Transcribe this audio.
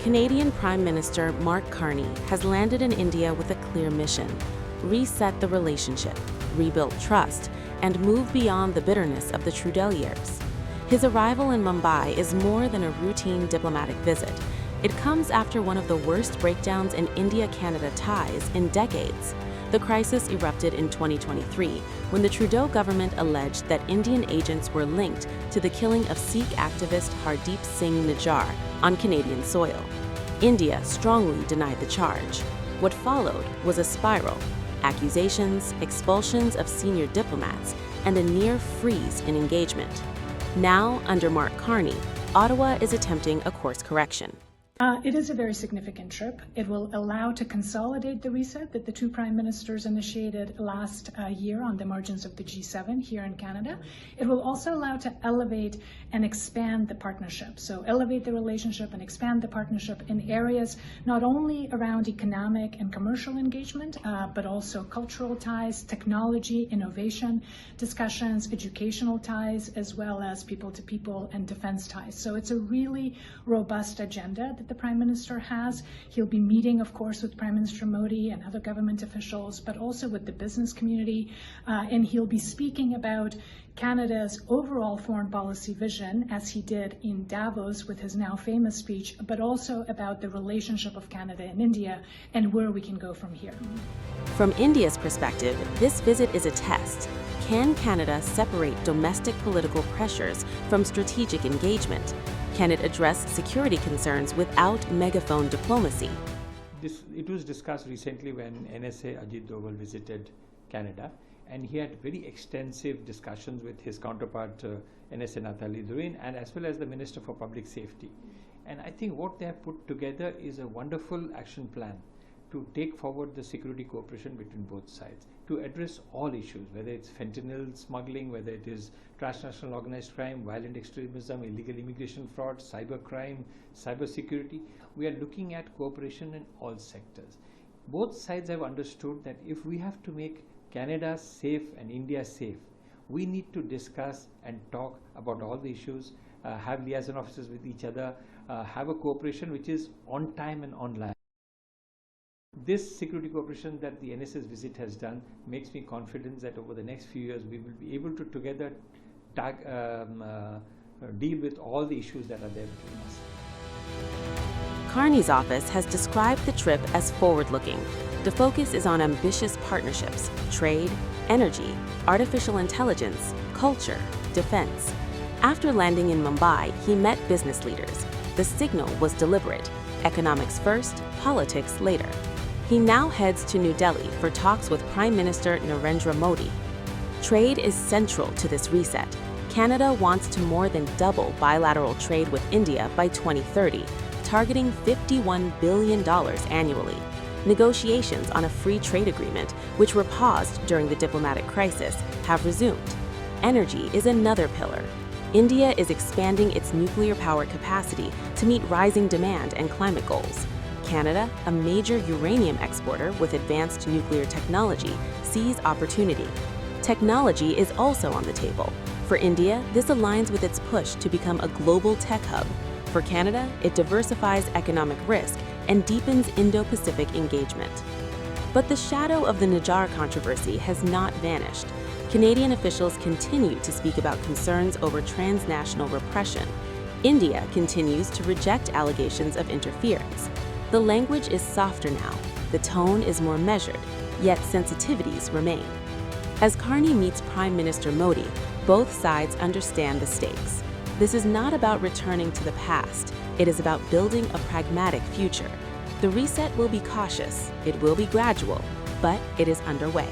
Canadian Prime Minister Mark Carney has landed in India with a clear mission: reset the relationship, rebuild trust, and move beyond the bitterness of the Trudeau years. His arrival in Mumbai is more than a routine diplomatic visit. It comes after one of the worst breakdowns in India-Canada ties in decades. The crisis erupted in 2023 when the Trudeau government alleged that Indian agents were linked to the killing of Sikh activist Hardeep Singh Nijjar on Canadian soil. India strongly denied the charge. What followed was a spiral: accusations, expulsions of senior diplomats, and a near freeze in engagement. Now, under Mark Carney, Ottawa is attempting a course correction. It is a very significant trip. It will allow to consolidate the reset that the two prime ministers initiated last year on the margins of the G7 here in Canada. It will also allow to elevate and expand the partnership. So elevate the relationship and expand the partnership in areas not only around economic and commercial engagement, but also cultural ties, technology, innovation, discussions, educational ties, as well as people-to-people and defense ties. So it's a really robust agenda that the Prime Minister has. He'll be meeting, of course, with Prime Minister Modi and other government officials, but also with the business community, and he'll be speaking about Canada's overall foreign policy vision, as he did in Davos with his now famous speech, but also about the relationship of Canada and India and where we can go from here. From India's perspective, this visit is a test. Can Canada separate domestic political pressures from strategic engagement? Can it address security concerns without megaphone diplomacy? It was discussed recently when NSA Ajit Doval visited Canada, and he had very extensive discussions with his counterpart NSA Nathalie Doreen, and as well as the Minister for Public Safety. And I think what they have put together is a wonderful action plan to take forward the security cooperation between both sides, to address all issues, whether it's fentanyl smuggling, whether it is transnational organized crime, violent extremism, illegal immigration fraud, cyber crime, cyber security. We are looking at cooperation in all sectors. Both sides have understood that if we have to make Canada safe and India safe, we need to discuss and talk about all the issues, have liaison officers with each other, have a cooperation which is on time and online. This security cooperation that the NSS visit has done makes me confident that over the next few years we will be able to together deal with all the issues that are there between us. Carney's office has described the trip as forward-looking. The focus is on ambitious partnerships, trade, energy, artificial intelligence, culture, defense. After landing in Mumbai, he met business leaders. The signal was deliberate: economics first, politics later. He now heads to New Delhi for talks with Prime Minister Narendra Modi. Trade is central to this reset. Canada wants to more than double bilateral trade with India by 2030, targeting $51 billion annually. Negotiations on a free trade agreement, which were paused during the diplomatic crisis, have resumed. Energy is another pillar. India is expanding its nuclear power capacity to meet rising demand and climate goals. Canada, a major uranium exporter with advanced nuclear technology, sees opportunity. Technology is also on the table. For India, this aligns with its push to become a global tech hub. For Canada, it diversifies economic risk and deepens Indo Pacific engagement. But the shadow of the Nijjar controversy has not vanished. Canadian officials continue to speak about concerns over transnational repression. India continues to reject allegations of interference. The language is softer now, the tone is more measured, yet sensitivities remain. As Carney meets Prime Minister Modi, both sides understand the stakes. This is not about returning to the past, it is about building a pragmatic future. The reset will be cautious, it will be gradual, but it is underway.